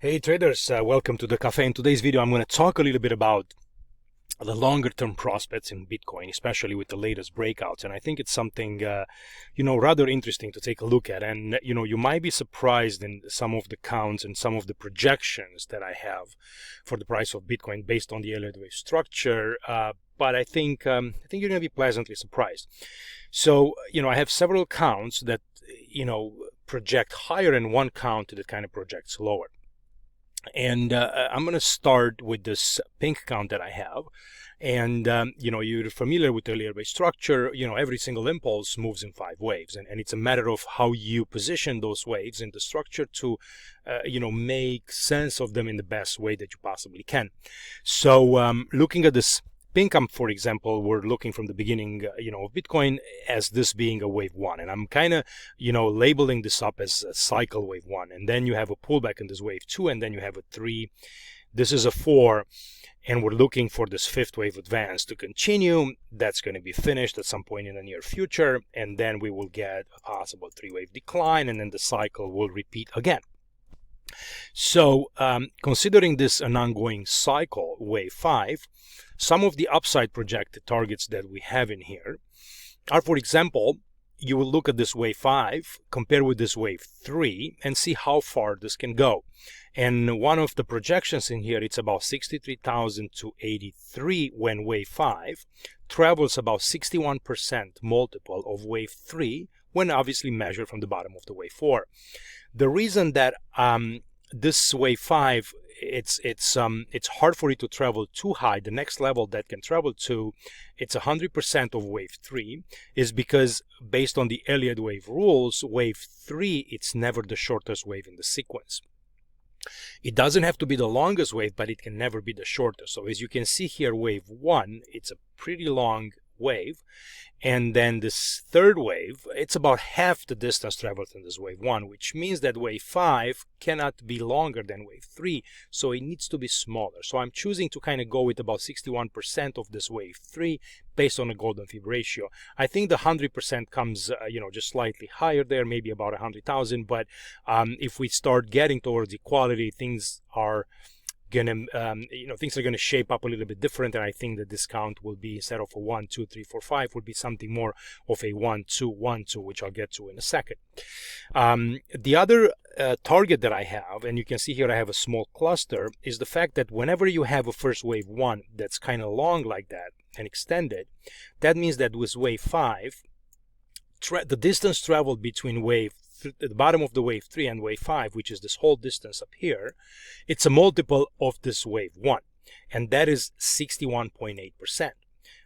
Hey traders, welcome to the cafe. In today's video, I'm going to talk a little bit about the longer term prospects in Bitcoin, especially with the latest breakouts. And I think it's something, rather interesting to take a look at. And, you might be surprised in some of the counts and some of the projections that I have for the price of Bitcoin based on the Elliott wave structure. But I think you're going to be pleasantly surprised. So, I have several counts that, project higher and one count that kind of projects lower. And I'm going to start with this pink count that I have. And, you're familiar with the Elliott wave structure. Every single impulse moves in 5 waves. And it's a matter of how you position those waves in the structure to, make sense of them in the best way that you possibly can. So looking at this pink count, for example, we're looking from the beginning, of Bitcoin as this being a wave 1. And I'm kind of, labeling this up as a cycle wave 1. And then you have a pullback in this wave 2, and then you have a 3. This is a 4. And we're looking for this 5th wave advance to continue. That's going to be finished at some point in the near future. And then we will get a possible 3-wave decline, and then the cycle will repeat again. So considering this an ongoing cycle, wave 5, some of the upside projected targets that we have in here are, for example, you will look at this wave 5, compare with this wave 3, and see how far this can go. And one of the projections in here, it's about 63,000 to 83 when wave 5 travels about 61% multiple of wave 3 when obviously measured from the bottom of the wave 4. The reason that this wave 5, it's hard for it to travel too high. The next level that can travel to, it's 100% of wave 3, is because based on the Elliott wave rules, wave 3, it's never the shortest wave in the sequence. It doesn't have to be the longest wave, but it can never be the shortest. So as you can see here, wave 1, it's a pretty long wave. And then this 3rd wave, it's about half the distance traveled in this wave 1, which means that wave 5 cannot be longer than wave 3, so it needs to be smaller. So I'm choosing to kind of go with about 61% of this wave 3 based on a golden fib ratio. I think the 100% comes, just slightly higher there, maybe about 100,000. But if we start getting towards equality, things are things are gonna shape up a little bit different, and I think the discount will be, instead of a 1, 2, 3, 4, 5, would be something more of a 1, 2, 1, 2, which I'll get to in a second. The other target that I have, and you can see here I have a small cluster, is the fact that whenever you have a first wave 1 that's kind of long like that and extended, that means that with wave 5, the distance traveled between the bottom of the wave 3 and wave 5, which is this whole distance up here, it's a multiple of this wave 1, and that is 61.8%.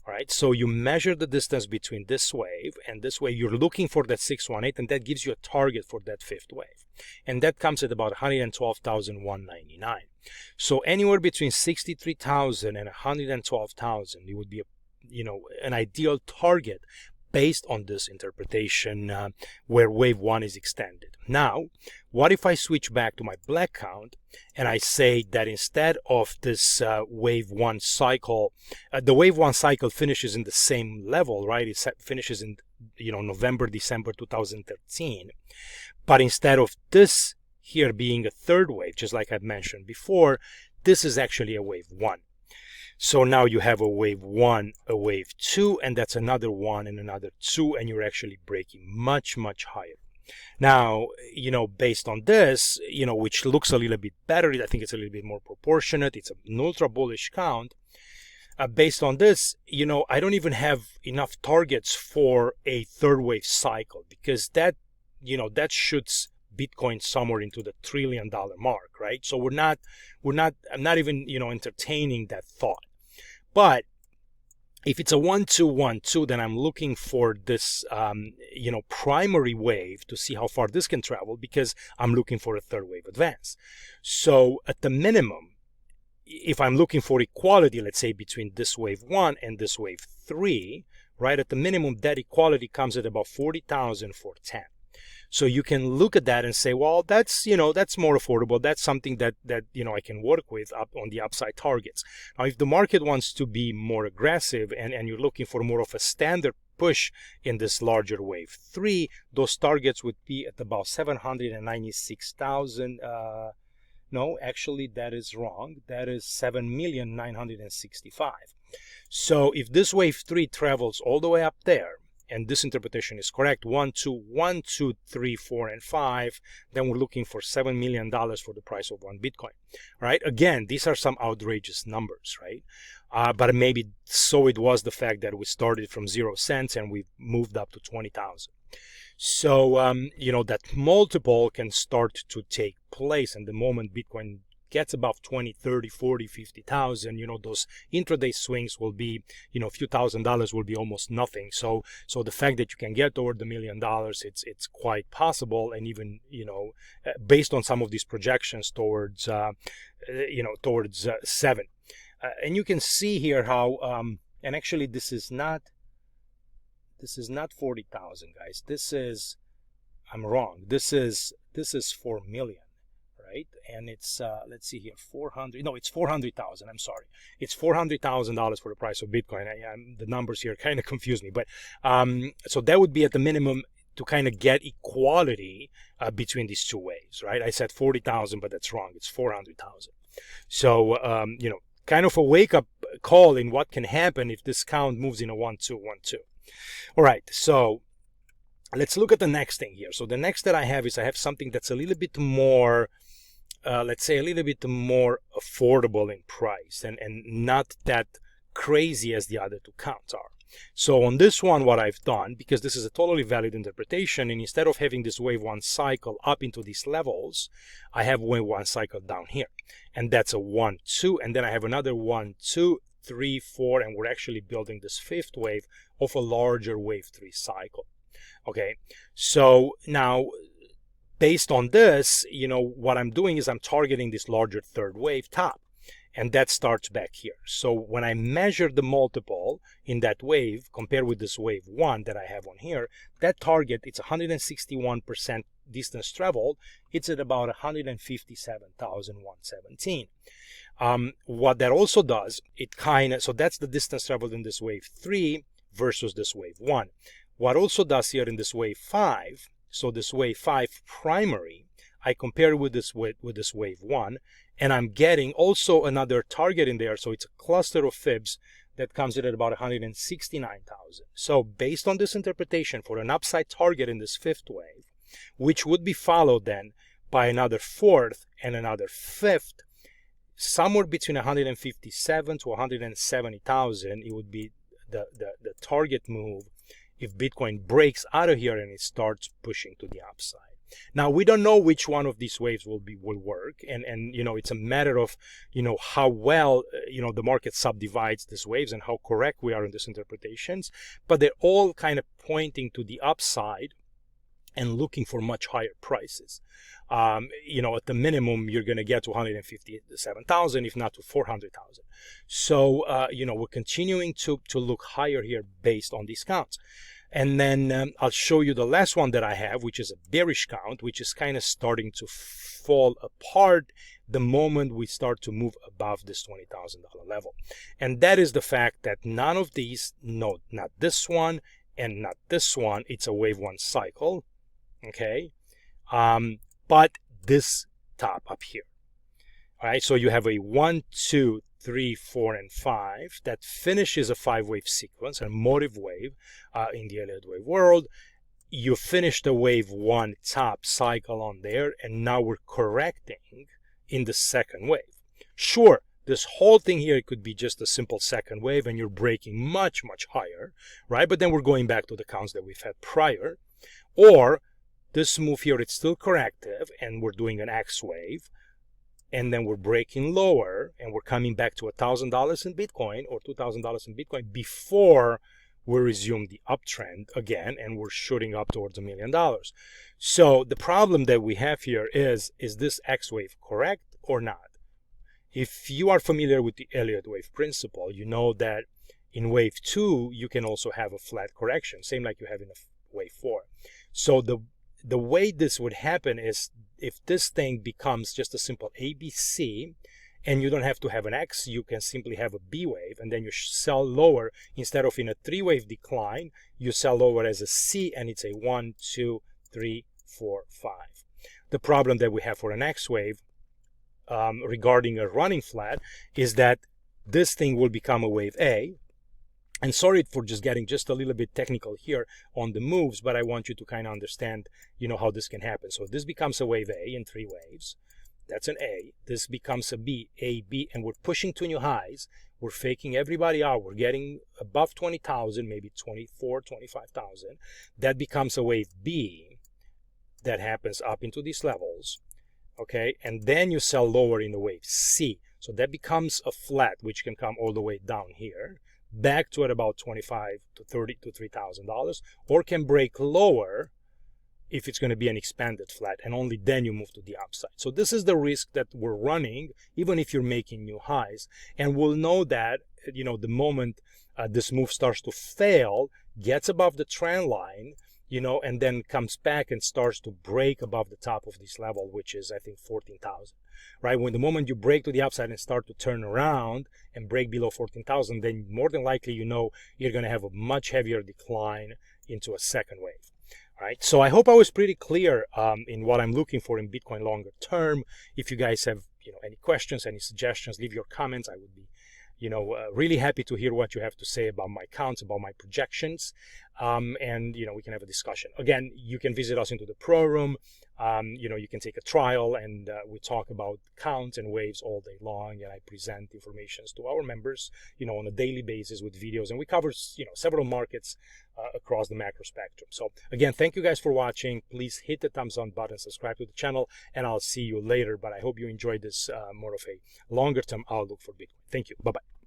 All right, so you measure the distance between this wave and this wave, you're looking for that 618, and that gives you a target for that 5th wave, and that comes at about 112,199. So anywhere between 63,000 and 112,000, it would be an ideal target based on this interpretation where wave 1 is extended. Now, what if I switch back to my black count and I say that instead of this wave 1 cycle, the wave 1 cycle finishes in the same level, right? It finishes in November, December 2013. But instead of this here being a 3rd wave, just like I've mentioned before, this is actually a wave 1. So now you have a wave 1, a wave 2, and that's another 1 and another 2, and you're actually breaking much, much higher. Now, based on this, which looks a little bit better, I think it's a little bit more proportionate, it's an ultra bullish count. Based on this, I don't even have enough targets for a 3rd wave cycle, because that shoots Bitcoin somewhere into the $1 trillion mark, right? So I'm not even, entertaining that thought. But if it's a 1, 2, 1, 2, then I'm looking for this, primary wave to see how far this can travel, because I'm looking for a 3rd wave advance. So at the minimum, if I'm looking for equality, let's say between this wave 1 and this wave 3, right, at the minimum, that equality comes at about 40,000 for 10. So you can look at that and say, well, that's more affordable. That's something that I can work with up on the upside targets. Now, if the market wants to be more aggressive and you're looking for more of a standard push in this larger wave 3, those targets would be at about 796,000 No, actually that is wrong. That is 7,965,000. So if this wave 3 travels all the way up there, and this interpretation is correct, 1, 2, 1, 2, 3, 4, and 5, then we're looking for $7 million for the price of one Bitcoin, right? Again, these are some outrageous numbers, right? But maybe so it was the fact that we started from 0 cents and we moved up to 20,000. So, you know, that multiple can start to take place, and the moment Bitcoin gets above 20, 30, 40, 50,000, you know, those intraday swings will be, you know, a few $1,000s will be almost nothing. So the fact that you can get toward $1 million, it's quite possible. And even, you know, based on some of these projections towards, you know, towards 7. And you can see here how, and actually this is not 40,000, guys. This is, I'm wrong. This is 4 million. Right? And it's let's see here, 400. No, it's 400,000. I'm sorry, it's $400,000 for the price of Bitcoin. The numbers here kind of confuse me, but so that would be at the minimum to kind of get equality between these two waves, right? I said 40,000, but that's wrong. It's 400,000. So you know, kind of a wake-up call in what can happen if this count moves in a 1, 2, 1, 2. All right, so let's look at the next thing here. So the next that I have something that's a little bit more, let's say a little bit more affordable in price and not that crazy as the other two counts are. So on this one, what I've done, because this is a totally valid interpretation, and instead of having this wave 1 cycle up into these levels, I have wave 1 cycle down here. And that's a 1, 2, and then I have another 1, 2, 3, 4, and we're actually building this 5th wave of a larger wave 3 cycle. Okay, so now based on this, you know, what I'm doing is I'm targeting this larger 3rd wave top, and that starts back here. So when I measure the multiple in that wave compared with this wave 1 that I have on here, that target, it's 161% distance traveled. It's at about 157,117. What that also does, it kind of, so that's the distance traveled in this wave 3 versus this wave 1. What also does here in this wave 5, so this wave 5 primary, I compare with this wave 1, and I'm getting also another target in there. So it's a cluster of fibs that comes in at about 169,000. So based on this interpretation, for an upside target in this 5th wave, which would be followed then by another 4th and another 5th, somewhere between 157 to 170,000, it would be the target move if Bitcoin breaks out of here and it starts pushing to the upside. Now, we don't know which one of these waves will work, and you know, it's a matter of, you know, how well, you know, the market subdivides these waves and how correct we are in these interpretations, but they're all kind of pointing to the upside and looking for much higher prices. You know, at the minimum, you're going to get to 157,000, if not to 400,000. So, you know, we're continuing to look higher here based on these counts. And then I'll show you the last one that I have, which is a bearish count, which is kind of starting to fall apart the moment we start to move above this $20,000 level. And that is the fact that none of these, no, not this one and not this one, it's a wave 1 cycle, okay? But this top up here. All right, so you have a 1, 2, 3, 4, and 5 that finishes a 5-wave sequence, a motive wave in the Elliott wave world. You finished the wave 1 top cycle on there, and now we're correcting in the 2nd wave. Sure, this whole thing here could be just a simple 2nd wave, and you're breaking much, much higher, right? But then we're going back to the counts that we've had prior. Or this move here, it's still corrective, and we're doing an X wave, and then we're breaking lower, and we're coming back to $1,000 in Bitcoin or $2,000 in Bitcoin before we resume the uptrend again, and we're shooting up towards $1 million. So the problem that we have here is this X wave correct or not? If you are familiar with the Elliott wave principle, you know that in wave 2, you can also have a flat correction, same like you have in a wave 4. So the way this would happen is if this thing becomes just a simple ABC, and you don't have to have an X, you can simply have a B wave, and then you sell lower. Instead of in a 3-wave decline, you sell lower as a C, and it's a 1, 2, 3, 4, 5. The problem that we have for an X wave, regarding a running flat is that this thing will become a wave A. And sorry for just getting just a little bit technical here on the moves, but I want you to kind of understand, how this can happen. So this becomes a wave A in 3 waves. That's an A. This becomes a B, A, B, and we're pushing to new highs. We're faking everybody out. We're getting above 20,000, maybe 24, 25,000. That becomes a wave B that happens up into these levels, okay? And then you sell lower in the wave C. So that becomes a flat, which can come all the way down here, back to at about 25 to 30 to $3,000, or can break lower if it's going to be an expanded flat, and only then you move to the upside. So this is the risk that we're running, even if you're making new highs. And we'll know that, the moment this move starts to fail, gets above the trend line, and then comes back and starts to break above the top of this level, which is, I think, 14,000, right? When the moment you break to the upside and start to turn around and break below 14,000, then more than likely, you're going to have a much heavier decline into a second wave. Right. So I hope I was pretty clear in what I'm looking for in Bitcoin longer term. If you guys have any questions, any suggestions, leave your comments. I would be really happy to hear what you have to say about my counts, about my projections, and we can have a discussion. Again, you can visit us into the Pro Room. You can take a trial, and we talk about counts and waves all day long, and I present information to our members, on a daily basis with videos, and we cover several markets across the macro spectrum. So again, thank you guys for watching. Please hit the thumbs on button, subscribe to the channel, and I'll see you later. But I hope you enjoyed this more of a longer term outlook for Bitcoin. Thank you. Bye-bye.